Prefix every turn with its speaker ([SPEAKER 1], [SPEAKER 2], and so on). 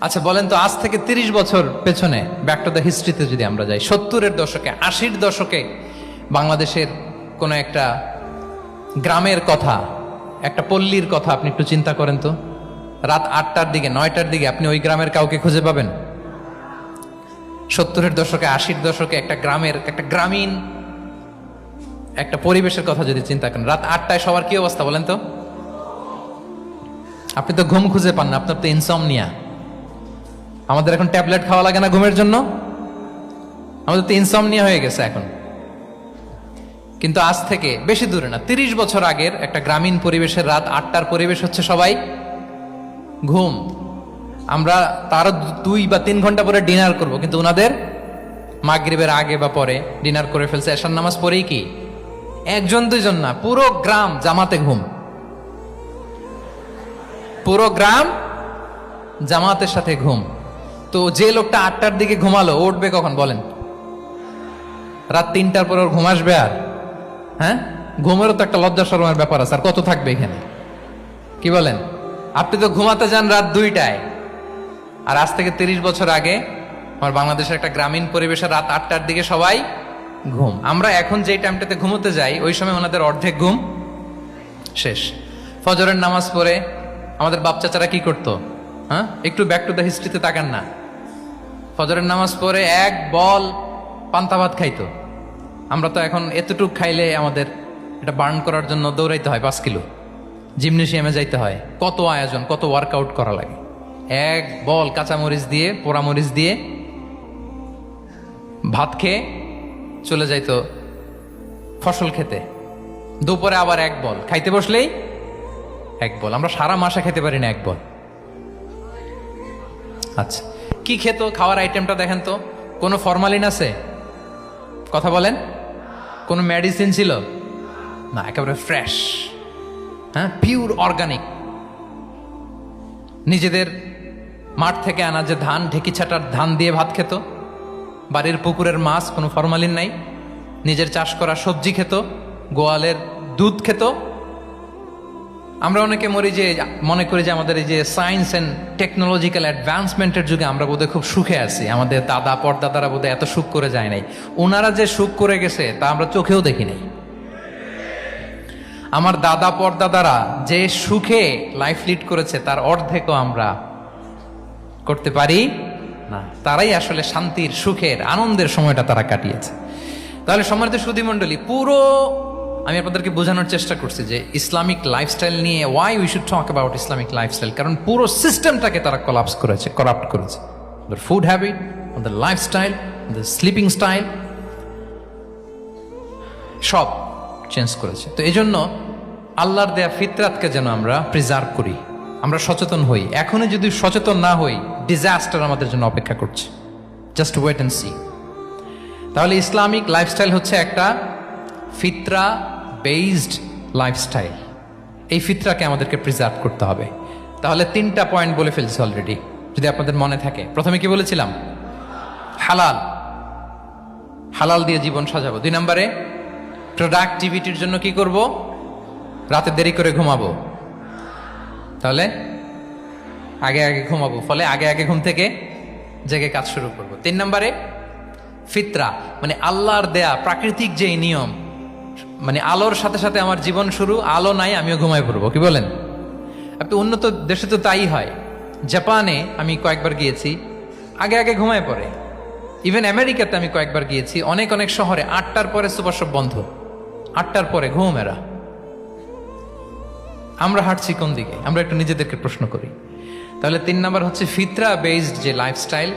[SPEAKER 1] আচ্ছা বলেন তো, আজ থেকে 30 বছর পেছনে ব্যাক টু দ্য হিস্ট্রিতে যদি আমরা যাই, 70-এর দশকে, 80-র দশকে বাংলাদেশের কোন একটা গ্রামের কথা, একটা পল্লীর কথা আপনি একটু চিন্তা করেন তো। রাত 8টার দিকে, 9টার দিকে আপনি ওই গ্রামের কাউকে খুঁজে পাবেন? 70-এর দশকে, 80-র দশকে একটা গ্রামের, একটা গ্রামীণ একটা পরিবেশের কথা যদি চিন্তা করেন, রাত 8টায় সবার কি অবস্থা বলেন তো? আপনি তো ঘুম খুঁজে পান না, আপনার তো ইনসমনিয়া। আমাদের এখন ট্যাবলেট খাওয়া লাগে না ঘুমের জন্য? আমাদের তো ইনসমনিয়া হয়ে গেছে এখন। কিন্তু আজ থেকে বেশি দূরে না, 30 বছর আগের একটা গ্রামীণ পরিবেশের রাত 8টার পরিবেশ হচ্ছে সবাই ঘুম। আমরা তারও 2 বা 3 ঘন্টা পরে ডিনার করব, কিন্তু ওনাদের মাগরিবের আগে বা পরে ডিনার করে ফেলছে। এশার নামাজ পড়েই কি 1-2 জন না, পুরো গ্রাম জামাতে ঘুম। পুরো গ্রাম জামাতের সাথে ঘুম। তো যে লোকটা 8টার দিকে ঘুমালো, উঠবে কখন বলেন? রাত 3টার পর ওর ঘুম আসবে? আর হ্যাঁ, ঘুমেরও তো একটা লজ্জা শরমের ব্যাপার আছে। আর কত থাকবে এখানে, কি বলেন? আপনি তো ঘুমাতে যান রাত 2টায়, আর আজ থেকে 30 বছর আগে আমার বাংলাদেশের একটা গ্রামীণ পরিবেশে রাত 8টার দিকে সবাই ঘুম। আমরা এখন যেই টাইমটাতে ঘুমোতে যাই, ওই সময় ওনাদের অর্ধেক ঘুম শেষ। ফজরের নামাজ পড়ে আমাদের বাপ চাচারা কি করতো? হ্যাঁ, একটু ব্যাক টু দ্য হিস্ট্রিতে তাকান না। ফজরের নামাজ পড়ে এক বল পান্তা ভাত খাইতো। আমরা তো এখন এতটুক খাইলে আমাদের এটা বার্ন করার জন্য দৌড়াইতে হয় 5 কিলো, জিমনেশিয়ামে যাইতে হয়, কত আয়োজন, কত ওয়ার্কআউট করা লাগে। এক বল কাঁচামরিচ দিয়ে, পোড়ামরিচ দিয়ে ভাত খেয়ে চলে যাইতো ফসল খেতে। দুপুরে আবার এক বল, খাইতে বসলেই এক বল। আমরা সারা মাসে খেতে পারি না এক বল। আচ্ছা, কি খেত? খাওয়ার আইটেমটা দেখেন তো। কোনো ফরমালিন আছে? কথা বলেন। কোনো মেডিসিন ছিল না, একেবারে ফ্রেশ, হ্যাঁ, পিওর অর্গানিক। নিজেদের মাঠ থেকে আনা যে ধান, ঢেকি ছাটার ধান দিয়ে ভাত খেত। বাড়ির পুকুরের মাছ, কোনো ফরমালিন নাই। নিজের চাষ করা সবজি খেত, গোয়ালের দুধ খেত। আমরা অনেকে মনে করি যে আমাদের এই যে সায়েন্স অ্যান্ড টেকনোলজিক্যাল অ্যাডভান্সমেন্টের যুগে আমরা বোধহয় খুব সুখে আছি। আমাদের দাদা পরদাদারা বোধহয় এত সুখ করে যায় নাই। ওনারা যে সুখ করে গেছে তা আমরা চোখেও দেখি নাই। আমার দাদা পরদাদারা যে সুখে লাইফ লিড করেছে, তার অর্ধেকও আমরা করতে পারি না। তারাই আসলে শান্তির, সুখের, আনন্দের সময়টা তারা কাটিয়েছে। তাহলে সম্মানিত সুধীমণ্ডলী, পুরো আমি আপনাদেরকে বোঝানোর চেষ্টা করছি যে ইসলামিক লাইফস্টাইল নিয়ে why we should talk about Islamic lifestyle. কারণ পুরো সিস্টেমটাকে তারা কলাপস করেছে, করাপ্ট করেছে। ওদের ফুড হ্যাবিট, ওদের লাইফস্টাইল, ওদের স্লিপিং স্টাইল সব চেঞ্জ করেছে। তো এই জন্য আল্লাহর দেয়া ফিতরাতকে যেন আমরা প্রিজার্ভ করি, আমরা সচেতন হই। এখনই যদি সচেতন না হই, ডিজাস্টার আমাদের জন্য অপেক্ষা করছে। Just wait and see. তাহলে ইসলামিক লাইফস্টাইল হচ্ছে একটা ফিতরা বেসড লাইফস্টাইল। এই ফিতরাকে আমাদেরকে প্রিজার্ভ করতে হবে। তাহলে 3টা পয়েন্ট বলে ফেলছি অলরেডি, যদি আপনাদের মনে থাকে। প্রথমে কি বলেছিলাম? হালাল, হালাল দিয়ে জীবন সাজাবো। 2 নম্বরে প্রোডাক্টিভিটির জন্য কি করব? রাতে দেরি করে ঘুমাবো। তাহলে আগে আগে ঘুমাবো, ফলে আগে আগে ঘুম থেকে জেগে কাজ শুরু করব। 3 নম্বরে ফিতরা, মানে আল্লাহর দেয়া প্রাকৃতিক যে নিয়ম, মানে আলোর সাথে সাথে আমার জীবন শুরু, আলো নাই আমিও ঘুমায় পড়বো। কি বলেন? আপনি উন্নত দেশে তো তাই হয়। জাপানে আমি কয়েকবার গিয়েছি, আগে আগে ঘুমায় পড়ে। ইভেন আমেরিকাতে আমি কয়েকবার গিয়েছি, অনেক অনেক শহরে 8টার পরে সুপার শপ বন্ধ, 8টার পরে ঘুম এরা। আমরা হাঁটছি কোন দিকে? আমরা একটু নিজেদেরকে প্রশ্ন করি। তাহলে 3 নম্বর হচ্ছে ফিতরা বেসড যে লাইফস্টাইল।